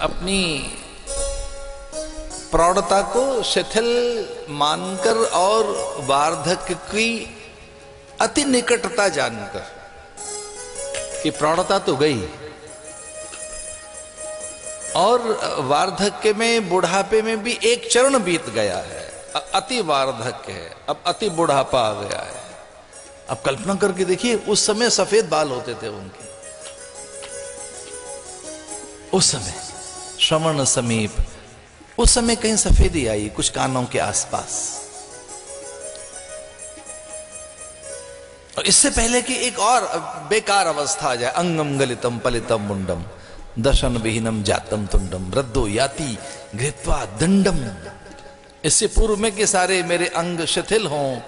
अपनी प्रौढ़ता को शिथिल मानकर और वार्धक्य की अति निकटता जानकर कि प्रौढ़ता तो गई और वार्धक्य में बुढ़ापे में भी एक चरण बीत गया है, अति वार्धक्य है, अब अति बुढ़ापा आ गया है। अब कल्पना करके देखिए, उस समय सफेद बाल होते थे उनके, उस समय श्रवण समीप, उस समय कहीं सफेदी आई कुछ कानों के आसपास। और इससे पहले कि एक और बेकार अवस्था आ जाए, अंगम गलितम पलितम मुंडम दशन विहीनम जातम तुंडम वृद्धो याति घृत्वा दंडम। इससे पूर्व में कि सारे मेरे अंग शिथिल हों,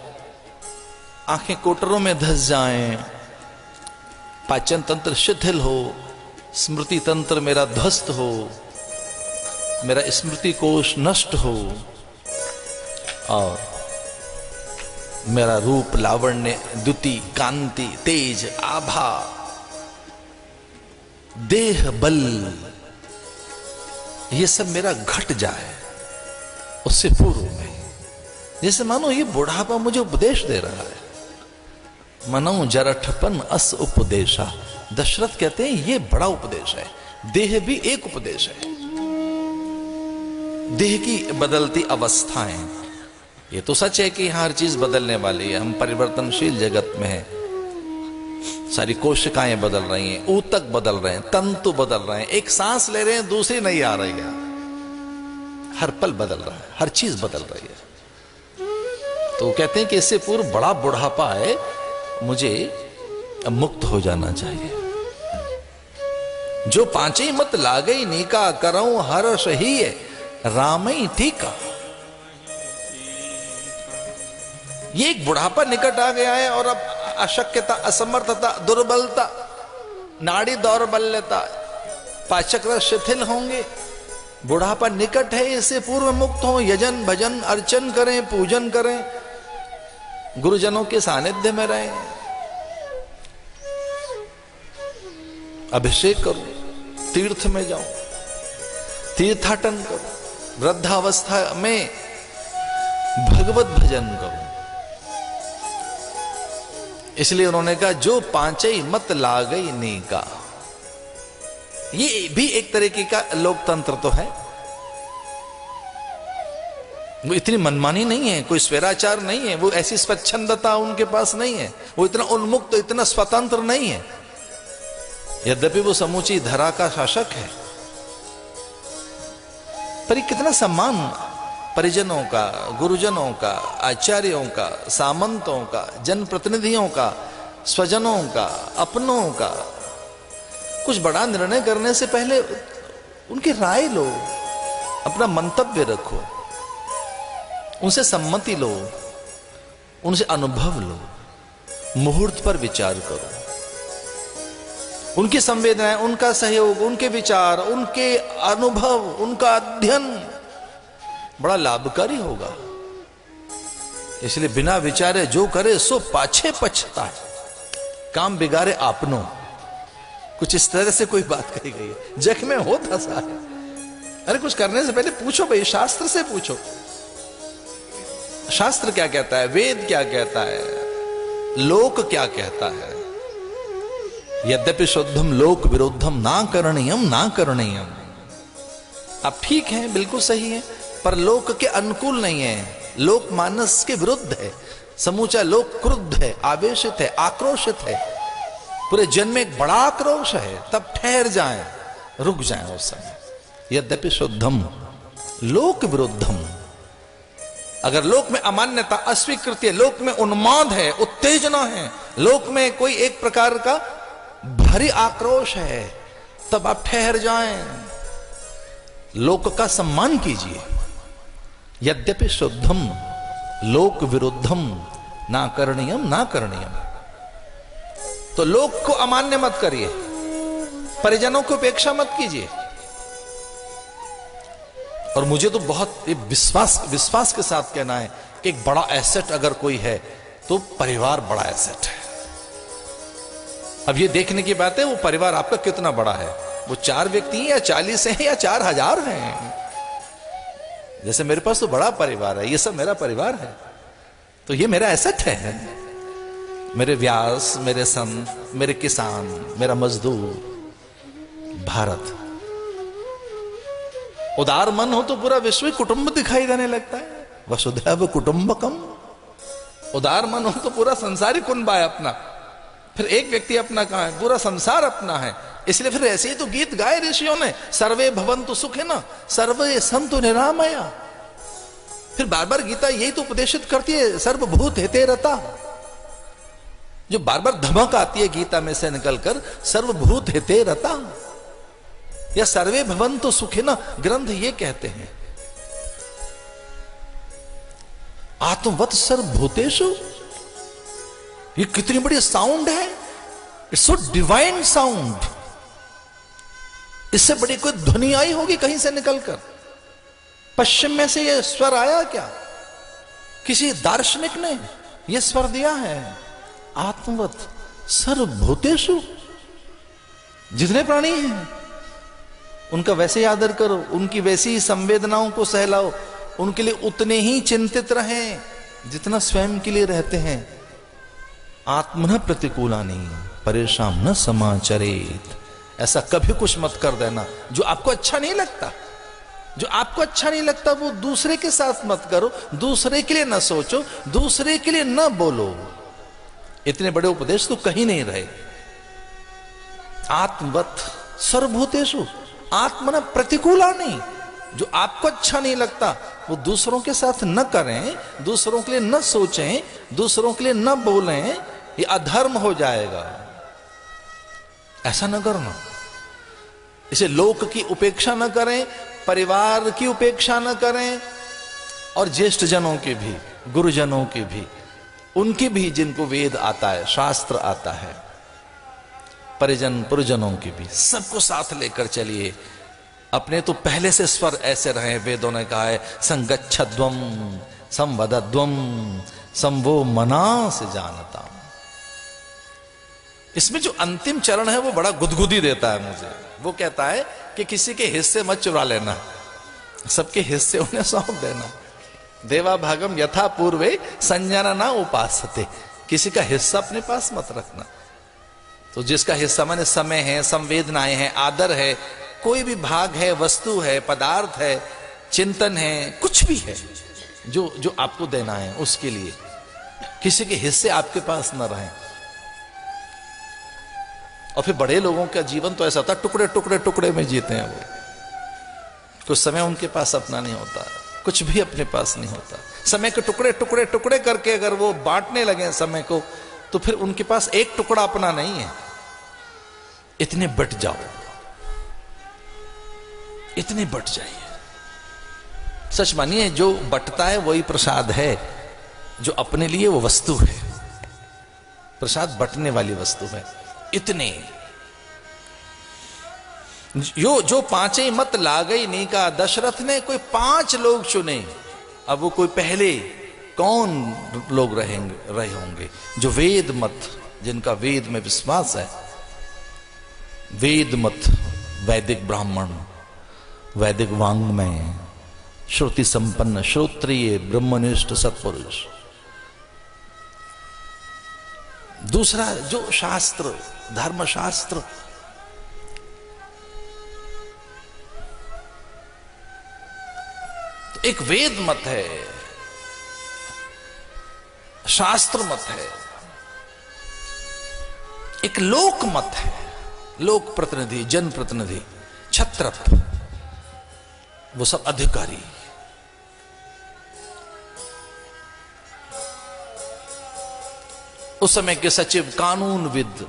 आंखें कोटरों में धस जाएं, पाचन तंत्र शिथिल हो, स्मृति तंत्र मेरा ध्वस्त हो, मेरा स्मृति कोश नष्ट हो और मेरा रूप लावण्य द्युति कांति तेज आभा देह बल ये सब मेरा घट जाए, उससे पूर्व में जैसे मानो ये बुढ़ापा मुझे उपदेश दे रहा है। मनो जरठपन अस उपदेशा, दशरथ कहते हैं ये बड़ा उपदेश है। देह भी एक उपदेश है, देह की बदलती अवस्थाएं। ये तो सच है कि हर चीज बदलने वाली है, हम परिवर्तनशील जगत में हैं, सारी कोशिकाएं बदल रही हैं, ऊतक बदल रहे हैं, तंतु बदल रहे हैं, एक सांस ले रहे हैं दूसरी नहीं आ रही है, हर पल बदल रहा है, हर चीज बदल रही है। तो कहते हैं कि इससे पूर्व बड़ा बुढ़ापा है, मुझे मुक्त हो जाना चाहिए। जो पांचई मत लागई नीका करऊं हर्ष ही रामई टीका। ये एक बुढ़ापा निकट आ गया है और अब अशक्यता, असमर्थता, दुर्बलता, नाड़ी दौर्बल्यता, पाचक रस शिथिल होंगे, बुढ़ापा निकट है। इससे पूर्व मुक्त हो, यजन भजन अर्चन करें, पूजन करें, गुरुजनों के सानिध्य में रहें, अभिषेक करो, तीर्थ में जाओ, तीर्थाटन करो, वृद्धावस्था में भगवत भजन करो। इसलिए उन्होंने कहा जो पांचई मत लागई नीका। ये भी एक तरीके का लोकतंत्र तो है, वो इतनी मनमानी नहीं है, कोई स्वेराचार नहीं है, वो ऐसी स्वच्छंदता उनके पास नहीं है, वो इतना उन्मुक्त, इतना स्वतंत्र नहीं है। यद्यपि वो समूची धरा का शासक है, पर कितना सम्मान परिजनों का, गुरुजनों का, आचार्यों का, सामंतों का, जनप्रतिनिधियों का, स्वजनों का, अपनों का। कुछ बड़ा निर्णय करने से पहले उनकी राय लो, अपना मंतव्य रखो, उनसे सम्मति लो, उनसे अनुभव लो, मुहूर्त पर विचार करो। उनकी संवेदनाएं, उनका सहयोग, उनके विचार, उनके अनुभव, उनका अध्ययन बड़ा लाभकारी होगा। इसलिए बिना विचारे जो करे सो पाछे पछताए, काम बिगाड़े आपनो। कुछ इस तरह से कोई बात कही गई है, जग में होता सा है। अरे कुछ करने से पहले पूछो भाई, शास्त्र से पूछो, शास्त्र क्या कहता है, वेद क्या कहता है, लोक क्या कहता है। यद्यपि शुद्धम लोक विरुद्धम ना करणीयम ना करणीयम। आप ठीक है, बिल्कुल सही है, पर लोक के अनुकूल नहीं है, लोक मानस के विरुद्ध है। समूचा लोक क्रुद्ध है, आवेशित है, आक्रोशित है, पूरे जन में एक बड़ा आक्रोश है। तब ठहर जाएं, रुक जाएं उस समय। यद्यपि शुद्धम लोक विरुद्धम। अगर लोक में अमान्यता, अस्वीकृति, लोक में उन्माद है, उत्तेजना है, लोक में कोई एक प्रकार का भारी आक्रोश है, तब आप ठहर जाएं, लोक का सम्मान कीजिए। यद्यपि शुद्धम लोक विरुद्धम ना करणीयम ना करणीयम। तो लोक को अमान्य मत करिए, परिजनों को उपेक्षा मत कीजिए। और मुझे तो बहुत विश्वास के साथ कहना है कि एक बड़ा एसेट अगर कोई है तो परिवार बड़ा एसेट है। अब ये देखने की बात है वो परिवार आपका कितना बड़ा है। वो 4 व्यक्ति हैं या 40 हैं या 4000 हैं। जैसे मेरे पास तो बड़ा परिवार है, ये सब मेरा परिवार है, तो ये मेरा एसेट है। मेरे व्यास, मेरे संत, मेरे किसान, मेरा मजदूर, भारत। उदार मन हो तो पूरा विश्व कुटुंब दिखाई देने लगता है। वसुधैव कुटुंबकम। उदार मन हो तो पूरा संसारी कुंभ है अपना। फिर एक व्यक्ति अपना कहां है, पूरा संसार अपना है। इसलिए फिर ऐसे ही तो गीत गाए ऋषियों ने, सर्वे भवन्तु सुखिनः सर्वे सन्तु निरामया। फिर बार बार गीता यही तो उपदेशित करती है, सर्वभूत हिते रता। जो बार बार धमक आती है गीता में से निकलकर, सर्वभूत हिते रता या सर्वे भवन्तु सुखिनः, ग्रंथ ये कहते हैं। आत्मवत् सर्वभूतेषु, ये कितनी बड़ी साउंड है। It's so divine sound. इससे बड़ी कोई ध्वनि आई होगी कहीं से निकलकर? पश्चिम में से ये स्वर आया क्या? किसी दार्शनिक ने यह स्वर दिया है? आत्मवत् सर्वभूतेषु, जितने प्राणी हैं उनका वैसे ही आदर करो, उनकी वैसी ही संवेदनाओं को सहलाओ, उनके लिए उतने ही चिंतित रहें जितना स्वयं के लिए रहते हैं। आत्मन प्रतिकूलानि परेशान न समाचरेत। ऐसा कभी कुछ मत कर देना जो आपको अच्छा नहीं लगता। जो आपको अच्छा नहीं लगता वो दूसरे के साथ मत करो, दूसरे के लिए न सोचो, दूसरे के लिए न बोलो। इतने बड़े उपदेश तो कहीं नहीं रहे। आत्मवत् सर्वभूतेषु आत्मन प्रतिकूलानि, जो आपको अच्छा नहीं लगता वो दूसरों के साथ न करें, दूसरों के लिए न सोचें, दूसरों के लिए न बोलें, ये अधर्म हो जाएगा। ऐसा न करना। इसे लोक की उपेक्षा न करें, परिवार की उपेक्षा न करें, और ज्येष्ठ जनों की भी, गुरुजनों की भी, उनकी भी जिनको वेद आता है, शास्त्र आता है, परिजन पुरजनों की भी, सबको साथ लेकर चलिए। अपने तो पहले से स्वर ऐसे रहे। वेदों ने कहा है संगच्छध्वम संवदध्वम संवो मना से जानता। इसमें जो अंतिम चरण है वो बड़ा गुदगुदी देता है मुझे। वो कहता है कि किसी के हिस्से मत चुरा लेना, सबके हिस्से उन्हें सौंप देना। देवा भागम यथा पूर्वे संजना ना उपासते। किसी का हिस्सा अपने पास मत रखना। तो जिसका हिस्सा माने समय है, संवेदनाएं हैं, आदर है, कोई भी भाग है, वस्तु है, पदार्थ है, चिंतन है, कुछ भी है जो जो आपको देना है, उसके लिए किसी के हिस्से आपके पास न रहें। और फिर बड़े लोगों का जीवन तो ऐसा होता है, टुकड़े टुकड़े टुकड़े में जीते हैं वो। कुछ समय उनके पास अपना नहीं होता, कुछ भी अपने पास नहीं होता। समय के टुकड़े टुकड़े टुकड़े करके अगर वो बांटने लगे समय को, तो फिर उनके पास एक टुकड़ा अपना नहीं है। इतने बट जाओ, इतने बट जाइए। सच मानिए, जो बटता है वही प्रसाद है, जो अपने लिए वो वस्तु है। प्रसाद बटने वाली वस्तु है। इतने जो पांचें मत लागई नीका, दशरथ ने कोई 5 लोग चुने। अब वो कोई पहले कौन लोग रहे होंगे? जो वेद मत, जिनका वेद में विश्वास है। वेद मत, वैदिक ब्राह्मण, वैदिक वांग्मय, श्रुति संपन्न, श्रोत्रिय, ब्रह्मनिष्ठ सत्पुरुष। दूसरा जो शास्त्र, धर्मशास्त्र, तो एक वेद मत है, शास्त्र मत है, एक लोक मत है, लोक प्रतिनिधि, जन प्रतिनिधि, क्षत्रप, वो सब अधिकारी। उस समय के सचिव, कानूनविद,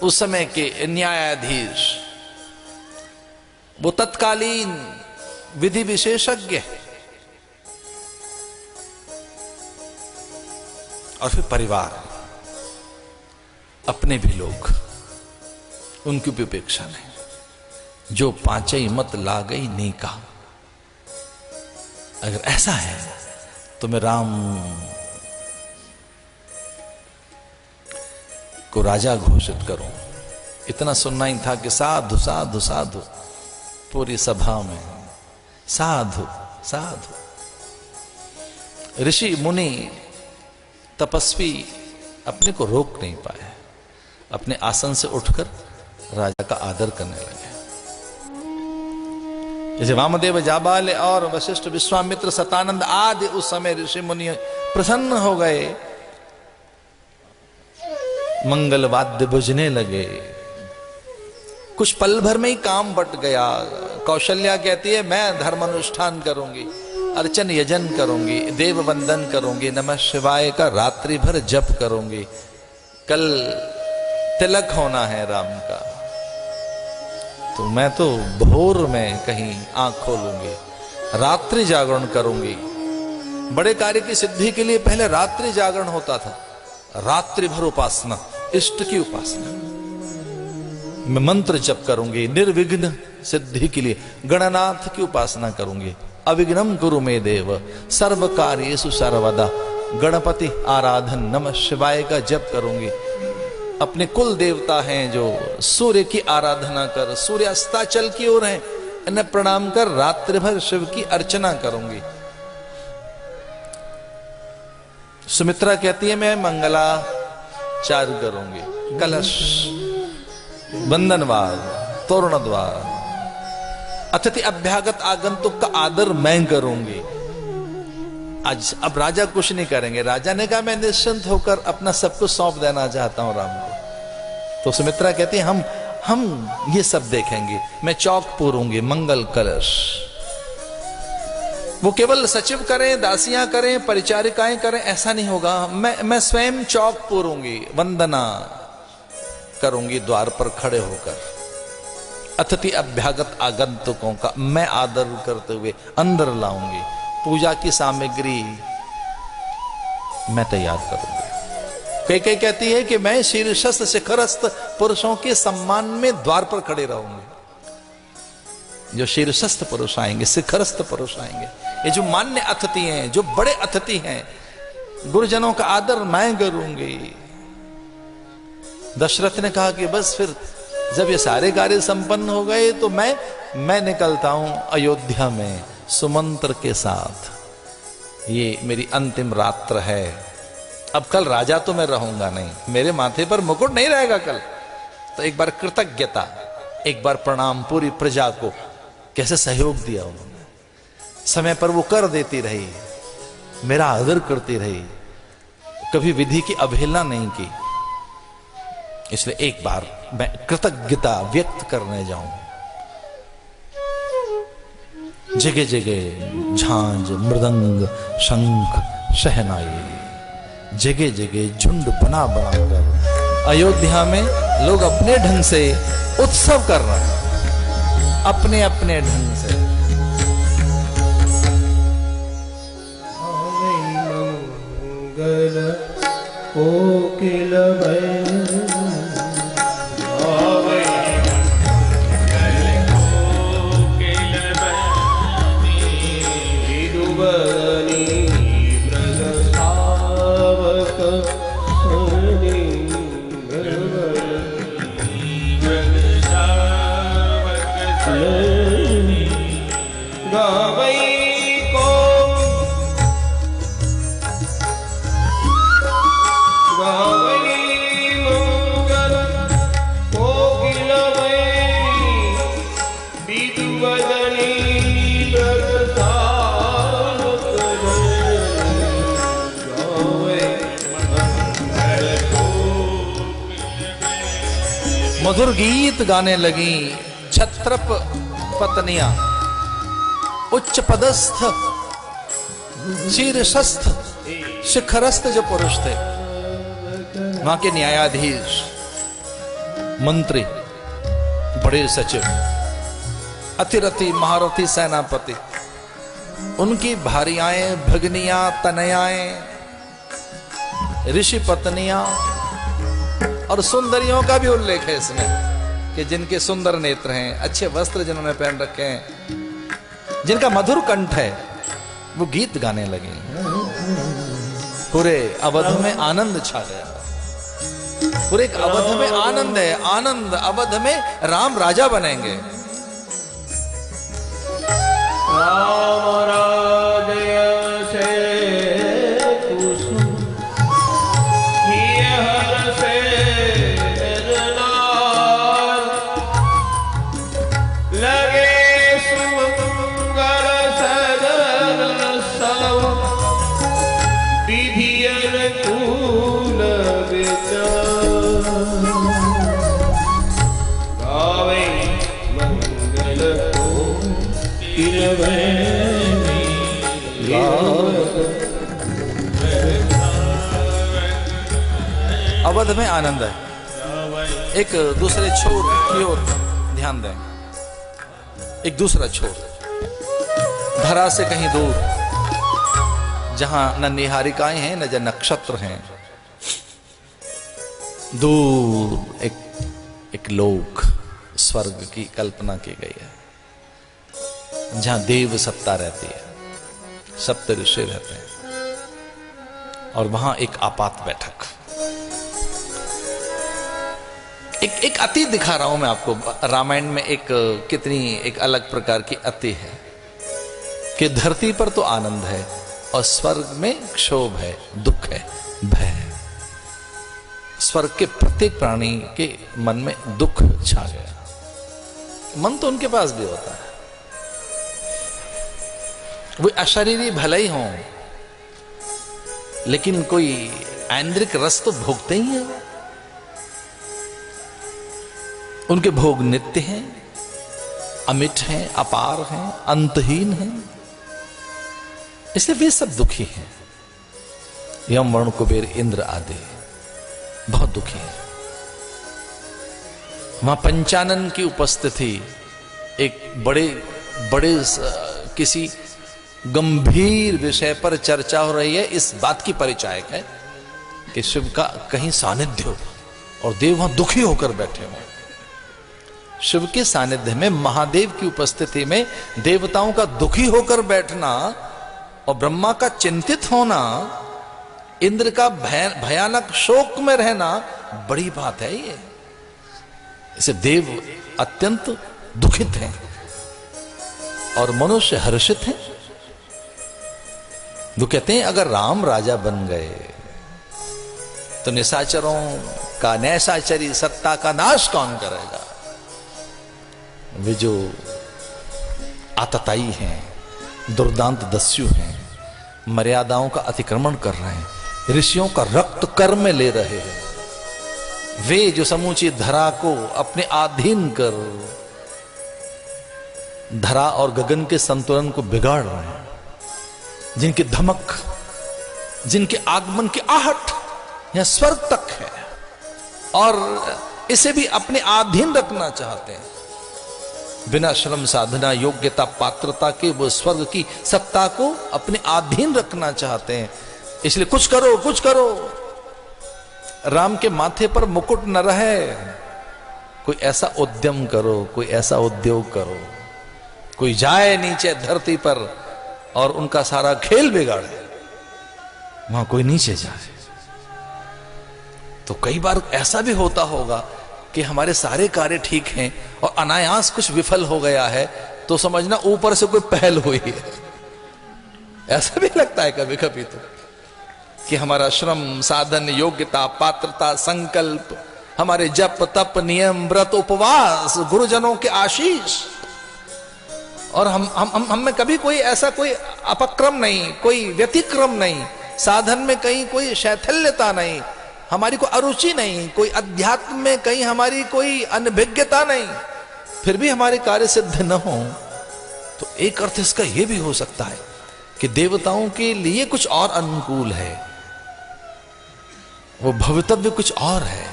उस समय के न्यायाधीश, वो तत्कालीन विधि विशेषज्ञ, और फिर परिवार, अपने भी लोग, उनकी भी उपेक्षा नहीं। जो पांचई मत लागई नीका। अगर ऐसा है तो मैं राम को राजा घोषित करूं, इतना सुनना ही था कि साधु साधु साधु पूरी सभा में साधु साधु। ऋषि मुनि तपस्वी अपने को रोक नहीं पाए, अपने आसन से उठकर राजा का आदर करने लगे। जैसे वामदेव जाबाल और वशिष्ठ विश्वामित्र सतानंद आदि उस समय ऋषि मुनि प्रसन्न हो गए, मंगल वाद्य बजने लगे। कुछ पल भर में ही काम बट गया। कौशल्या कहती है मैं धर्म अनुष्ठान करूंगी, अर्चन यजन करूंगी, देव वंदन करूंगी, नमः शिवाय का रात्रि भर जप करूंगी, कल तिलक होना है राम का, तो मैं तो भोर में कहीं आंख खोलूंगी, रात्रि जागरण करूंगी। बड़े कार्य की सिद्धि के लिए पहले रात्रि जागरण होता था, रात्रि भर उपासना, इष्ट की उपासना। मैं मंत्र जप करूंगी, निर्विघ्न सिद्धि के लिए गणनाथ की उपासना करूंगी। अविघ्नम गुरु में देव सर्व कार्येषु सर्वदा, गणपति आराधन नमः शिवाय का जप करूंगी। अपने कुल देवता हैं जो सूर्य की आराधना कर, सूर्य अस्ताचल की ओर है, इन्हें प्रणाम कर रात्रि भर शिव की अर्चना करूंगी। सुमित्रा कहती है मैं मंगलाचार करूंगी, कलश, बंधनवार, तोरणद्वार, अतिथि अभ्यागत आगंतुक का आदर मैं करूंगी। आज अब राजा कुछ नहीं करेंगे। राजा ने कहा मैं निश्चिंत होकर अपना सब कुछ सौंप देना चाहता हूं राम को। तो सुमित्रा कहती है हम ये सब देखेंगे, मैं चौक पूरूंगी, मंगल कलश। वो केवल सचिव करें, दासियां करें, परिचारिकाएं करें, ऐसा नहीं होगा। मैं स्वयं चौक पूरूंगी, वंदना करूंगी द्वार पर खड़े होकर। अतिथि अभ्यागत आगंतुकों का मैं आदर करते हुए अंदर लाऊंगी। पूजा की सामग्री मैं तैयार करूंगी। कई कहती है कि मैं शीर्षस्थ शिखरस्थ पुरुषों के सम्मान में द्वार पर खड़े रहूंगी। जो शीर्षस्थ पुरुष आएंगे, शिखरस्थ पुरुष आएंगे, ये जो मान्य अतिथि हैं, जो बड़े अतिथि हैं, गुरुजनों का आदर मैं करूंगी। दशरथ ने कहा कि बस फिर जब ये सारे कार्य संपन्न हो गए तो मैं निकलता हूं अयोध्या में सुमंत्र के साथ। ये मेरी अंतिम रात्र है। अब कल राजा तो मैं रहूंगा नहीं, मेरे माथे पर मुकुट नहीं रहेगा कल। तो एक बार कृतज्ञता, एक बार प्रणाम पूरी प्रजा को। कैसे सहयोग दिया उन्होंने, समय पर वो कर देती रही, मेरा आदर करती रही, कभी विधि की अवहेलना नहीं की। इसलिए एक बार मैं कृतज्ञता व्यक्त करने जाऊं। जगह जगह झांझ, मृदंग, शंख, शहनाई, जगह जगह झुंड बना कर अयोध्या में लोग अपने ढंग से उत्सव कर रहे हैं, अपने अपने ढंग से। मंगल कोकिल मधुर गीत गाने लगी। छत्रप पत्नियां, उच्च पदस्थ, शीर्षस्थ, शिखरस्थ जो पुरुष थे, वहां के न्यायाधीश, मंत्री, बड़े सचिव, अतिरथी, महारथी, सेनापति, उनकी भारियाएं, भगनियां, तनयाएं, ऋषि पत्नियां और सुंदरियों का भी उल्लेख है इसमें कि जिनके सुंदर नेत्र हैं, अच्छे वस्त्र जिन्होंने पहन रखे हैं, जिनका मधुर कंठ है, वो गीत गाने लगे। पूरे अवध में आनंद छा गया। पूरे एक अवध में आनंद है, आनंद। अवध में राम राजा बनेंगे। राम राजय से कुसुम किए हर से नार, लगे सुमंगल सदन सब विधि अनुकूल विचार, गावे मंगल अवध में आनंद है। एक दूसरे छोर की ओर ध्यान दें। एक दूसरा छोर धरा से कहीं दूर, जहां न निहारिकाएं हैं न जन नक्षत्र हैं, दूर एक लोक स्वर्ग की कल्पना की गई है, जहां देव सत्ता रहती है, सप्त ऋषि रहते हैं, और वहां एक आपात बैठक। एक अति दिखा रहा हूं मैं आपको। रामायण में एक अलग प्रकार की अति है कि धरती पर तो आनंद है और स्वर्ग में क्षोभ है, दुख है, भय है। स्वर्ग के प्रत्येक प्राणी के मन में दुख छा गया। मन तो उनके पास भी होता है, वो अशरीरी भले ही हों, लेकिन कोई ऐन्द्रिक रस तो भोगते ही हैं। उनके भोग नित्य हैं, अमिट हैं, अपार हैं, अंतहीन हैं, इसलिए वे सब दुखी हैं। यम, वरुण, कुबेर, इंद्र आदि बहुत दुखी हैं। वहां पंचानन की उपस्थिति एक बड़े किसी गंभीर विषय पर चर्चा हो रही है, इस बात की परिचायक है कि शिव का कहीं सानिध्य हो और देव वहां दुखी होकर बैठे हों। शिव के सानिध्य में, महादेव की उपस्थिति में देवताओं का दुखी होकर बैठना और ब्रह्मा का चिंतित होना, इंद्र का भयानक शोक में रहना बड़ी बात है। ये इसे देव अत्यंत दुखित हैं और मनुष्य हर्षित हैं। वो कहते हैं अगर राम राजा बन गए तो निशाचरों का, नैसाचरी सत्ता का नाश कौन करेगा? वे जो आतताई हैं, दुर्दांत दस्यु हैं, मर्यादाओं का अतिक्रमण कर रहे हैं, ऋषियों का रक्त कर्म में ले रहे हैं, वे जो समूची धरा को अपने अधीन कर धरा और गगन के संतुलन को बिगाड़ रहे हैं, जिनकी धमक, जिनके आगमन की आहट यहां स्वर्ग तक है और इसे भी अपने अधीन रखना चाहते हैं, बिना श्रम साधना योग्यता पात्रता के वो स्वर्ग की सत्ता को अपने अधीन रखना चाहते हैं। इसलिए कुछ करो, कुछ करो। राम के माथे पर मुकुट न रहे, कोई ऐसा उद्यम करो, कोई ऐसा उद्योग करो, कोई जाए नीचे धरती पर और उनका सारा खेल बिगाड़े, वहां कोई नीचे जाए। तो कई बार ऐसा भी होता होगा कि हमारे सारे कार्य ठीक हैं और अनायास कुछ विफल हो गया है, तो समझना ऊपर से कोई पहल हुई है। ऐसा भी लगता है कभी कभी तो कि हमारा श्रम साधन योग्यता पात्रता संकल्प, हमारे जप तप नियम व्रत उपवास गुरुजनों के आशीष, और हम में कभी कोई ऐसा कोई अपक्रम नहीं, कोई व्यतिक्रम नहीं, साधन में कहीं कोई शैथिल्यता नहीं, हमारी कोई अरुचि नहीं, कोई अध्यात्म में कहीं हमारी कोई अनभिज्ञता नहीं, फिर भी हमारे कार्य सिद्ध न हो, तो एक अर्थ इसका यह भी हो सकता है कि देवताओं के लिए कुछ और अनुकूल है, वो भवितव्य कुछ और है,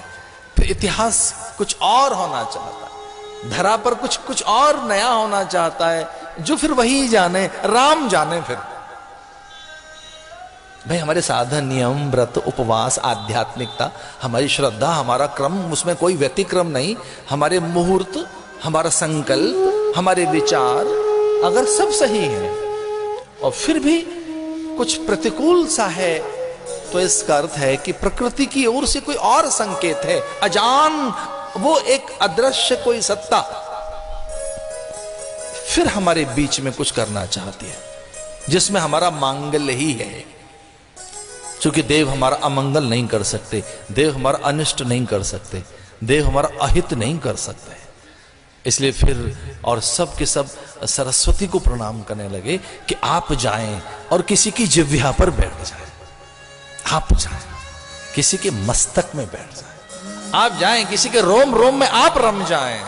फिर इतिहास कुछ और होना चाहता है, धरा पर कुछ और नया होना चाहता है, जो फिर वही जाने, राम जाने। फिर भाई हमारे साधन नियम व्रत उपवास आध्यात्मिकता, हमारी श्रद्धा, हमारा क्रम, उसमें कोई व्यतिक्रम नहीं, हमारे मुहूर्त, हमारा संकल्प, हमारे विचार अगर सब सही है और फिर भी कुछ प्रतिकूल सा है तो इसका अर्थ है कि प्रकृति की ओर से कोई और संकेत है, अजान, वो एक अदृश्य कोई सत्ता फिर हमारे बीच में कुछ करना चाहती है, जिसमें हमारा मांगल्य ही है। क्योंकि देव हमारा अमंगल नहीं कर सकते, देव हमारा अनिष्ट नहीं कर सकते, देव हमारा अहित नहीं कर सकते। इसलिए फिर और सब के सब सरस्वती को प्रणाम करने लगे कि आप जाएं और किसी की जिह्वा पर बैठ जाएं, आप जाएं किसी के मस्तक में बैठ जाएं, आप जाएं किसी के रोम रोम में आप रम जाएं।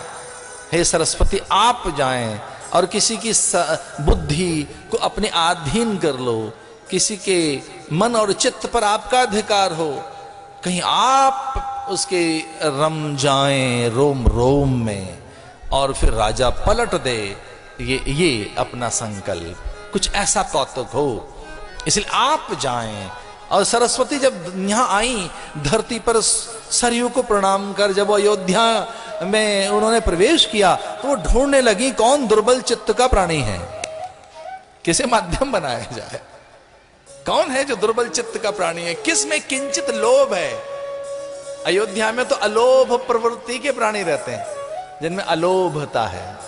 हे सरस्वती, आप जाएं और किसी की बुद्धि को अपने अधीन कर लो, किसी के मन और चित्त पर आपका अधिकार हो, कहीं आप उसके रम जाएं रोम रोम में, और फिर राजा पलट दे ये अपना संकल्प, कुछ ऐसा कौतुक हो। इसलिए आप जाएं। और सरस्वती जब यहां आई धरती पर सरयू को प्रणाम कर, जब वो अयोध्या में उन्होंने प्रवेश किया तो वो ढूंढने लगी कौन दुर्बल चित्त का प्राणी है, किसे माध्यम बनाया जाए, कौन है जो दुर्बल चित्त का प्राणी है, किस में किंचित लोभ है। अयोध्या में तो अलोभ प्रवृत्ति के प्राणी रहते हैं, जिनमें अलोभता है,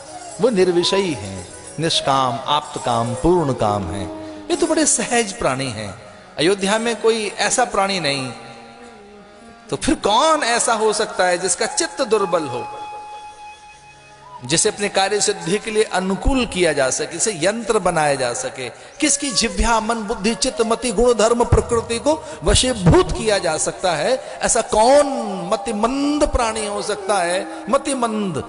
वो निर्विषयी हैं, निष्काम, आप्तकाम, पूर्ण काम है। ये तो बड़े सहज प्राणी हैं। अयोध्या में कोई ऐसा प्राणी नहीं, तो फिर कौन ऐसा हो सकता है जिसका चित्त दुर्बल हो, जिसे अपने कार्य सिद्धि के लिए अनुकूल किया जा सके, इसे यंत्र बनाया जा सके, किसकी जिह्वा, मन, बुद्धि, चित्त, मति, गुण, धर्म, प्रकृति को वशीभूत किया जा सकता है। ऐसा कौन मतिमंद प्राणी हो सकता है, मतिमंद,